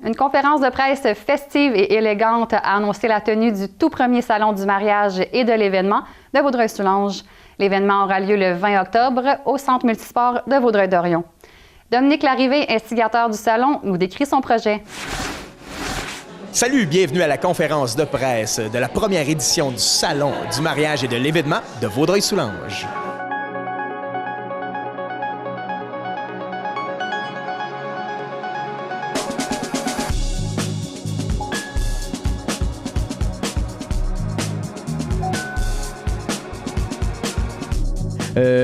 Une conférence de presse festive et élégante a annoncé la tenue du tout premier salon du mariage et de l'événement de Vaudreuil-Soulanges. L'événement aura lieu le 20 octobre au Centre multisport de Vaudreuil-Dorion. Dominique Larrivé, instigateur du salon, nous décrit son projet. Salut, bienvenue à la conférence de presse de la première édition du Salon du mariage et de l'événement de Vaudreuil-Soulanges.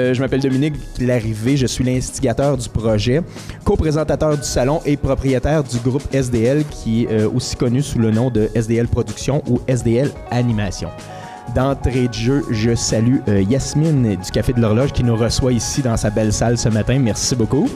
Je m'appelle Dominique Larrivé, je suis l'instigateur du projet, co-présentateur du salon et propriétaire du groupe SDL qui est aussi connu sous le nom de SDL Production ou SDL Animation. D'entrée de jeu, je salue Yasmine du Café de l'Horloge qui nous reçoit ici dans sa belle salle ce matin. Merci beaucoup.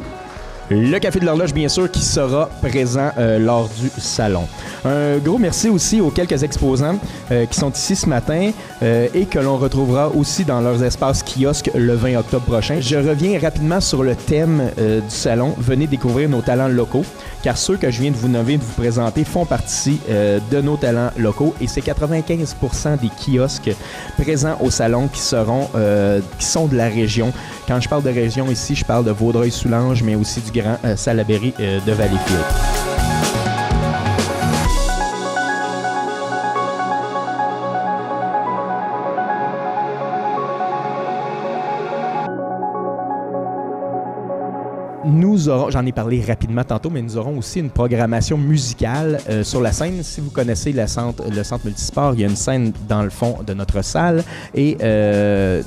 Le Café de l'Horloge, bien sûr, qui sera présent lors du salon. Un gros merci aussi aux quelques exposants qui sont ici ce matin et que l'on retrouvera aussi dans leurs espaces kiosques le 20 octobre prochain. Je reviens rapidement sur le thème du salon. Venez découvrir nos talents locaux, car ceux que je viens de vous nommer, de vous présenter, font partie de nos talents locaux et c'est 95% des kiosques présents au salon qui sont de la région. Quand je parle de région ici, je parle de Vaudreuil-Soulanges, mais aussi du Grand Salaberry de Valleyfield. Nous aurons, j'en ai parlé rapidement tantôt, mais nous aurons aussi une programmation musicale sur la scène. Si vous connaissez le centre multisport, il y a une scène dans le fond de notre salle et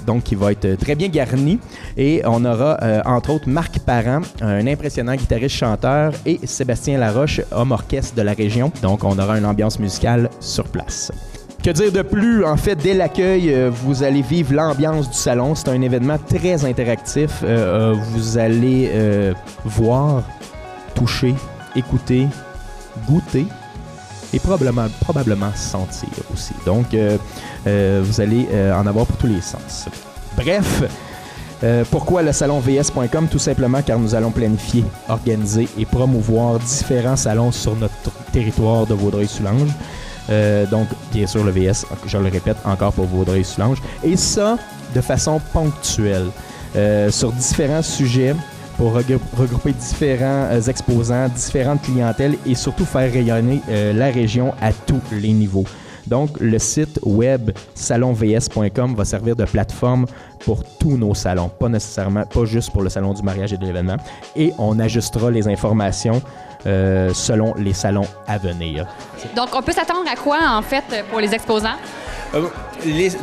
donc qui va être très bien garnie. Et on aura entre autres Marc Parent, un impressionnant guitariste-chanteur, et Sébastien Laroche, homme orchestre de la région. Donc on aura une ambiance musicale sur place. Que dire de plus? En fait, dès l'accueil, vous allez vivre l'ambiance du salon. C'est un événement très interactif. Vous allez voir, toucher, écouter, goûter et probablement sentir aussi. Donc, vous allez en avoir pour tous les sens. Bref, pourquoi le salon VS.com? Tout simplement car nous allons planifier, organiser et promouvoir différents salons sur notre territoire de Vaudreuil-Soulanges. Donc, bien sûr, le VS, je le répète, encore pour Vaudreuil-Soulanges. Et ça, de façon ponctuelle, sur différents sujets, pour regrouper différents exposants, différentes clientèles et surtout faire rayonner la région à tous les niveaux. Donc, le site web salonvs.com va servir de plateforme pour tous nos salons, pas juste pour le salon du mariage et de l'événement. Et on ajustera les informations selon les salons à venir. Donc, on peut s'attendre à quoi, en fait, pour les exposants?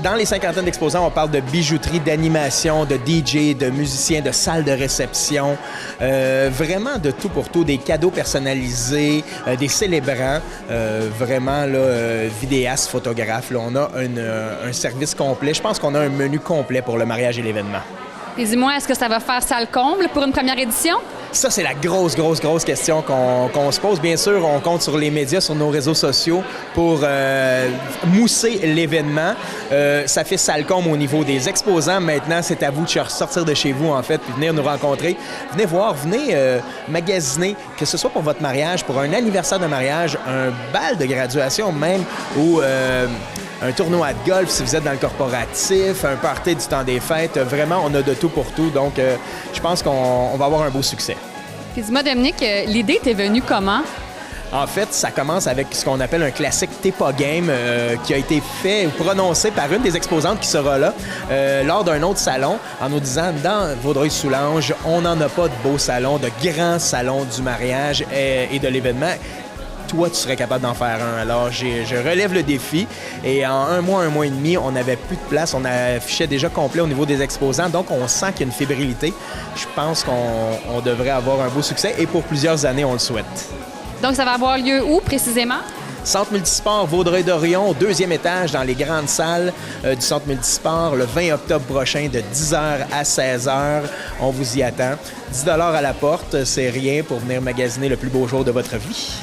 Dans les cinquantaines d'exposants, on parle de bijouterie, d'animation, de DJ, de musiciens, de salles de réception, vraiment de tout pour tout, des cadeaux personnalisés, des célébrants, vraiment là, vidéastes, photographes. Là, on a un service complet. Je pense qu'on a un menu complet pour le mariage et l'événement. Et dis-moi, est-ce que ça va faire salle comble pour une première édition? Ça, c'est la grosse question qu'on se pose. Bien sûr, on compte sur les médias, sur nos réseaux sociaux pour mousser l'événement. Ça fait salle comble au niveau des exposants. Maintenant, c'est à vous de sortir de chez vous, en fait, puis venir nous rencontrer. Venez voir, venez magasiner, que ce soit pour votre mariage, pour un anniversaire de mariage, un bal de graduation même, ou un tournoi de golf si vous êtes dans le corporatif, un party du temps des fêtes. Vraiment, on a de tout pour tout. Donc, je pense qu'on va avoir un beau succès. Puis dis-moi, Dominique, l'idée t'est venue comment? En fait, ça commence avec ce qu'on appelle un classique T'es pas game qui a été fait ou prononcé par une des exposantes qui sera là lors d'un autre salon en nous disant dans Vaudreuil-Soulanges, on n'en a pas de beaux salons, de grands salons du mariage et de l'événement. Toi, tu serais capable d'en faire un. Alors, je relève le défi et en un mois et demi, on n'avait plus de place. On affichait déjà complet au niveau des exposants. Donc, on sent qu'il y a une fébrilité. Je pense qu'on devrait avoir un beau succès et pour plusieurs années, on le souhaite. Donc, ça va avoir lieu où précisément? Centre multisport Vaudreuil-Dorion, au 2e étage dans les grandes salles du Centre multisport le 20 octobre prochain de 10h à 16h. On vous y attend. 10 $ à la porte, c'est rien pour venir magasiner le plus beau jour de votre vie.